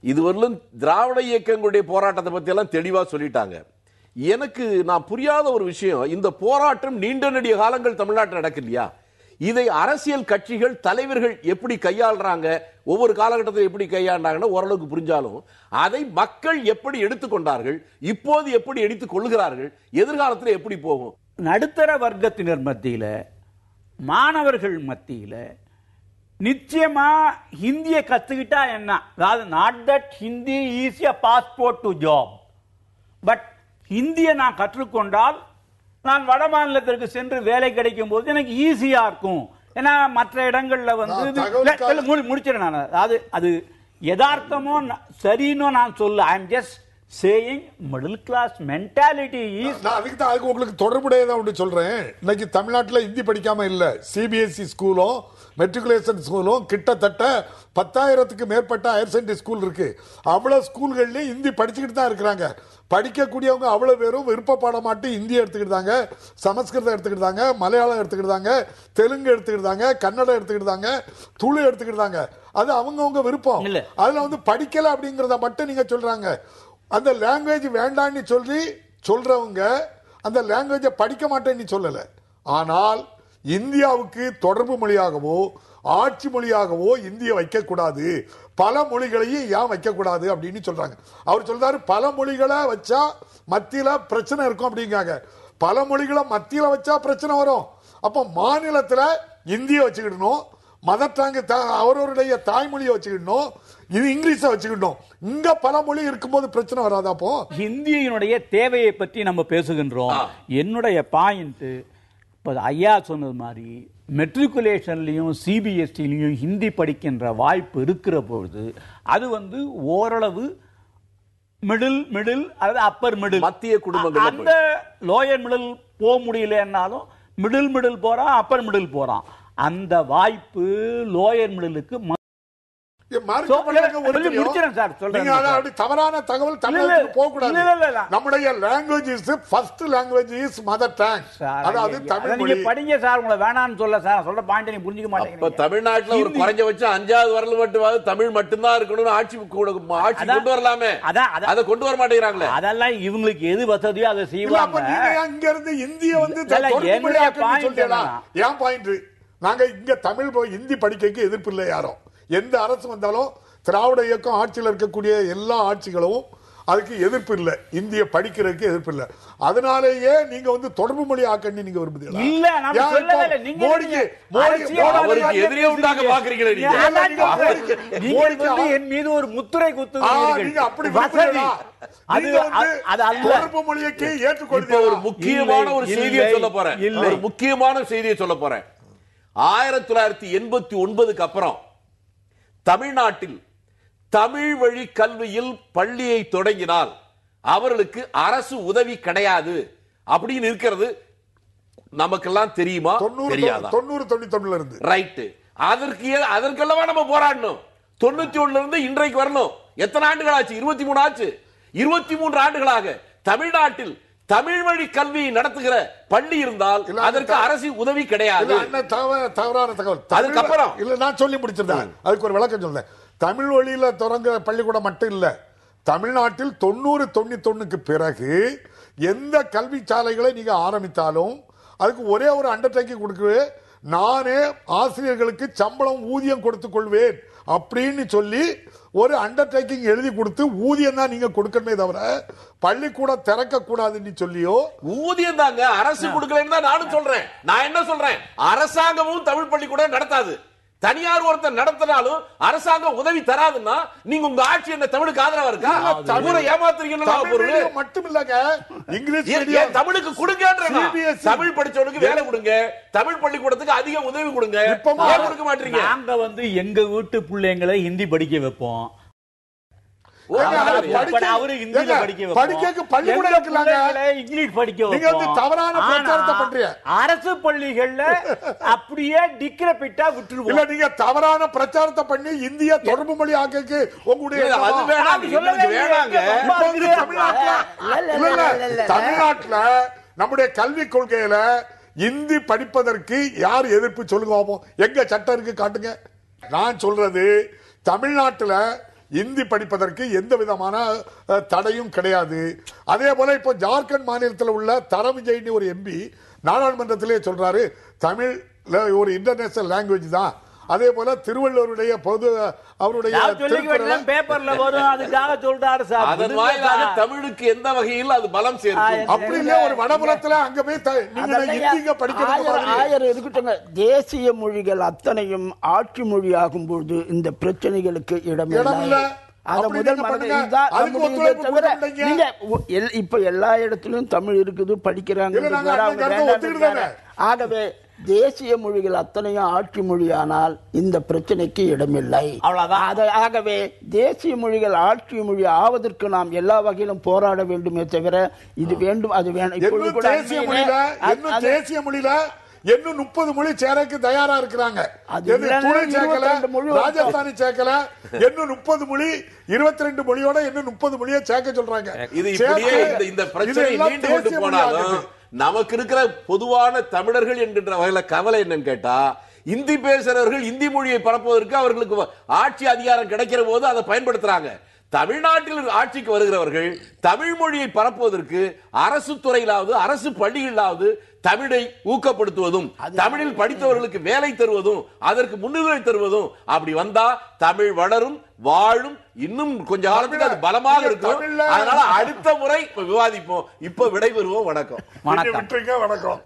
இதுவரையிலும் திராவிட இயக்கங்களுடைய போராட்டத்தை பத்தி எல்லாம் தெளிவா சொல்லிட்டாங்க. எனக்கு நான் புரியாத ஒரு விஷயம், இந்த போராட்டம் நீண்ட நெடிய காலங்கள் தமிழ்நாட்டில் நடக்கு இல்லையா? இதை அரசியல் கட்சிகள் தலைவர்கள் எப்படி கையாளுறாங்க, ஒவ்வொரு காலகட்டத்தில் எப்படி கையாண்டாங்கன்னு ஓரளவுக்கு புரிஞ்சாலும் அதை மக்கள் எப்படி எடுத்துக்கொண்டார்கள், இப்போது எப்படி எடுத்துக் கொள்கிறார்கள், எதிர்காலத்தில் எப்படி போகும்? நடுத்தர வர்க்கத்தினர் மத்தியில, மாணவர்கள் மத்தியில நிச்சயமா ஹிந்தியை கத்துக்கிட்டா என்ன, அதாவது not that Hindi is a passport to job, but ஹிந்தியை நான் கற்றுக்கொண்டால் நான் வட மாநிலத்திற்கு சென்று வேலை கிடைக்கும் போது எனக்கு ஈஸியா இருக்கும். ஏன்னா மற்ற இடங்கள்ல வந்து முடிச்சிடறேன் நான். அதாவது அது யதார்த்தமோ சரின்னு நான் சொல்ல, I am just saying middle class mentality is. நான் அதுக்கு உங்களுக்கு தொடர்புடையதா ஒன்று சொல்றேன். இன்னைக்கு தமிழ்நாட்டில் ஹிந்தி படிக்காம இல்ல. சிபிஎஸ்இ ஸ்கூலும் மெட்ரிகுலேஷன் ஸ்கூலும் கிட்டத்தட்ட 10,000க்கு மேற்பட்ட ஹையர் செகண்டரி ஸ்கூல் இருக்கு. அவ்வளவு ஸ்கூல்கள்லயும் ஹிந்தி படிச்சுக்கிட்டு தான் இருக்கிறாங்க. படிக்கக்கூடியவங்க அவ்வளவு பேரும் விருப்ப பாடமாட்டி ஹிந்தி எடுத்துக்கிட்டாங்க, சமஸ்கிருதம் எடுத்துக்கிட்டாங்க, மலையாளம் எடுத்துக்கிட்டாங்க, தெலுங்கு எடுத்துக்கிட்டாங்க, கன்னடம் எடுத்துக்கிட்டாங்க, துளு எடுத்துக்கிட்டாங்க. அது அவங்கவுங்க விருப்பம். அதுல வந்து படிக்கல அப்படிங்கறத மட்டும் நீங்க சொல்றாங்க. அந்த லாங்குவேஜ் வேண்டான்னு சொல்லி சொல்றவங்க அந்த லாங்குவேஜை படிக்க மாட்டேன்னு சொல்லல. ஆனால் இந்தியாவுக்கு தொடர்பு மொழியாகவோ ஆட்சி மொழியாகவோ இந்திய வைக்க கூடாது, பல மொழிகளையும் ஏன் வைக்க கூடாது அப்படின்னு சொல்றாங்க. அவர் சொல்றாரு பல மொழிகளை வச்சா மத்தியில பிரச்சனை இருக்கும் அப்படிங்காங்க. பல மொழிகளை மத்தியில வச்சா பிரச்சனை வரும். அப்ப மாநிலத்துல இந்திய வச்சுக்கிடணும், மதர் டங் அவருடைய தாய்மொழியை வச்சுக்கிடணும், இது இங்கிலீஷ வச்சுக்கிட்டோம். இங்க பல மொழி இருக்கும்போது பிரச்சனை வராதா? அப்போ ஹிந்தியினுடைய தேவையை பற்றி நம்ம பேசுகின்றோம். என்னுடைய பாயிண்ட் இப்போ ஐயா சொன்னது மாதிரி மெட்ரிகுலேஷன்லையும் சிபிஎஸ்டிலையும் ஹிந்தி படிக்கின்ற வாய்ப்பு இருக்கிற பொழுது அது வந்து ஓரளவு மிடில் அதாவது அப்பர் மிடில் மத்திய குடும்பங்கள், அந்த லோயர் மிடில் போக முடியலன்னாலும் மிடில் போறான், அப்பர் மிடில் போறான். அந்த வாய்ப்பு லோயர் மிடிலுக்கு தவறான தகவல் தமிழுக்கு போக கூடாது. நம்முடைய language is first language is mother tongue. அதாவது தமிழ் மொழி. நீங்க படிங்க சார், உங்களை வேணாம்னு சொல்ல சார், சொல்ற பாயிண்ட் நீங்க புரிஞ்சுக்க மாட்டீங்க. இப்ப தமிழ்நாட்டுல ஒரு குறைஞ்சபட்சம் 5வது வரல மட்டும் தமிழ் மட்டும்தான் இருக்கணும்னு ஆட்சி கொண்டு வரலாமே, அதை கொண்டு வர மாட்டேங்கிறாங்களே. அதெல்லாம் இவங்களுக்கு எது வசதியோ அதை செய்வாங்க. இங்க இருந்து இந்திய வந்து ஏன் பாயிண்ட், நாங்க இங்க தமிழ் ஹிந்தி படிக்க எதிர்ப்பு இல்லை. யாரும் எந்த அரசு வந்தாலும் திராவிட இயக்கம் ஆட்சியில் இருக்கக்கூடிய எல்லா ஆட்சிகளும் அதுக்கு எதிர்ப்பு இல்லை, இந்திய படிக்கிறதுக்கு எதிர்ப்பு இல்லை. அதனாலேயே நீங்க வந்து தொடர்பு மொழி ஆக்கணும் நீங்க விரும்புறீங்களா? என் மீது ஒரு முத்திரை குத்துகிறீர்கள். அப்படி தொடர்பு மொழியை ஏற்றுக்கொண்டு ஒரு முக்கியமான ஒரு செய்தியை சொல்ல போறேன். ஒரு முக்கியமான செய்தியை சொல்ல போறேன். 1989க்கு அப்புறம் தமிழ்நாட்டில் தமிழ் வழி கல்வியில் பள்ளியை தொடங்கினால் அவர்களுக்கு அரசு உதவி கிடையாது அப்படின்னு இருக்கிறது நமக்கெல்லாம் தெரியுமா? தெரியாதா? 90-91 இருந்து ரைட். அதற்கெல்லாம் நம்ம போராடணும். 91 இருந்து இன்றைக்கு வரணும். எத்தனை ஆண்டுகள் ஆச்சு? 23 ஆச்சு. 23 ஆண்டுகளாக தமிழ்நாட்டில் தமிழ் வழி கல்வி நடத்துகிற பள்ளி இருந்தால் அதற்கு அரசு உதவி கிடையாது. தவறான தகவல். அதுக்கப்புறம் இல்ல நான் சொல்லி முடிச்சிருந்தேன், அதுக்கு ஒரு விளக்கம் சொல்றேன். தமிழ் வழியில தொடங்குற பள்ளிக்கூடம் மட்டும் இல்ல, தமிழ்நாட்டில் 90-91க்கு பிறகு எந்த கல்வி சாலைகளை நீங்க ஆரம்பித்தாலும் அதுக்கு ஒரே ஒரு அண்டர்டேக்கிங் கொடுக்குவே, நானே ஆசிரியர்களுக்கு சம்பளம் ஊதியம் கொடுத்துக் கொள்வேன் அப்படின்னு சொல்லி ஒரு அண்டர்டேக்கிங் எழுதி கொடுத்து ஊதியம் தான் நீங்க கொடுக்கணுமே தவிர பள்ளிக்கூடம் திறக்க கூடாதுன்னு சொல்லியோ. ஊதியம் தாங்க அரசு கொடுக்கலன்னு தான் நானும் சொல்றேன். நான் என்ன சொல்றேன், அரசாங்கமும் தமிழ் பள்ளிக்கூடம் நடத்தாது. தனியார் ஒருத்தர் நடத்தினாலும் அரசாங்கம் உதவி தராதுன்னா நீங்க உங்க ஆட்சி என்ன தமிழுக்கு ஆதரவா இருக்கா? தமிழை ஏமாத்துறீங்க மட்டும் இல்லங்க, இங்கிலீஷ் தமிழுக்கு கொடுங்க. தமிழ் படிச்சவனுக்கு வேலை கொடுங்க, தமிழ் பள்ளிக்கூடத்துக்கு அதிக உதவி கொடுங்க. கொடுக்க மாட்டீங்க. நாங்க வந்து எங்க வீட்டு பிள்ளைங்களை ஹிந்தி படிக்க வைப்போம். அரசு பள்ளிகள்ல அப்படியே டிக்ரபிட்டா விட்டுருவோம். நீங்க தவறான பிரச்சாரத்தை பண்ணி இந்திய தொடர்பு மொழி ஆக்க உங்களுடைய தமிழ்நாட்டுல நம்முடைய கல்விக் கொள்கையில இந்தி படிப்பதற்கு யார் எதிர்ப்பு சொல்லுங்க. எங்க சட்டம் இருக்கு காட்டுங்க. நான் சொல்றது தமிழ்நாட்டுல இந்தி படிப்பதற்கு எந்த விதமான தடையும் கிடையாது. அதே போல இப்போ ஜார்க்கண்ட் மாநிலத்தில் உள்ள தரம் விஜய்னு ஒரு எம்பி நாடாளுமன்றத்திலே சொல்றாரு, தமிழ் ஒரு இன்டர்நேஷனல் லாங்குவேஜ் தான். அதே போல திருவள்ளுவருடைய பொது அவருடைய பேப்பர்ல வரும், அதுக்காக சொல்றாரு சார். அதன் வாயிலாக தமிழுக்கு எந்த வகையில் அது பலம் சேர்க்கும். அப்படி இல்ல, ஒரு வடபுறத்துல அங்க போய் நீங்க படிக்கணும் இருக்கட்டும். தேசிய மொழிகள் அத்தனையும் ஆட்சி மொழி ஆகும் போது இந்த பிரச்சனைகளுக்கு இடமில்லை. இப்ப எல்லா இடத்திலும் தமிழ் இருக்குது, படிக்கிறாங்க. ஆகவே தேசிய மொழிகள் அத்தனையும் ஆட்சி மொழியானால் இந்த பிரச்சனைக்கு இடமில்லை. ஆகவே தேசிய மொழிகள் ஆட்சி மொழி ஆவதற்கு நாம் எல்லா வகையிலும் போராட வேண்டுமே தவிர இது வேண்டும் அது வேணும். தேசிய மொழியில இன்னும் 30 மொழி சேரக்கு தயாரா இருக்கிறாங்க. ராஜஸ்தானி சேர்க்கல, இன்னும் 30 மொழி 22 மொழியோட இன்னும் 30 மொழியை சேர்க்க சொல்றாங்க. இது இப்படியே இந்த பிரச்சனை நீண்டு கொண்டு போனாலும் நமக்கு இருக்கிற பொதுவான தமிழர்கள் என்கின்ற வகையில கவலை என்னன்னு கேட்டா, இந்தி பேசுறவர்கள் இந்தி மொழியை பரப்புவதற்கு அவர்களுக்கு ஆட்சி அதிகாரம் கிடைக்கிற போது அதை பயன்படுத்துறாங்க. தமிழ்நாட்டில் ஆட்சிக்கு வருகிறவர்கள் தமிழ் மொழியை பரப்புவதற்கு அரசு துறையிலாவது அரசு பள்ளிகளிலாவது தமிழை ஊக்கப்படுத்துவதும் தமிழில் படித்தவர்களுக்கு வேலை தருவதும் அதற்கு முன்னுரிமை தருவதும், அப்படி வந்தா தமிழ் வளரும் வாழும், இன்னும் கொஞ்ச காலத்துக்கு அது பலமாக இருக்கும். அதனால அடுத்த முறை விவாதிப்போம். இப்ப விடைபெறுவோம். வணக்கம். வணக்கம்.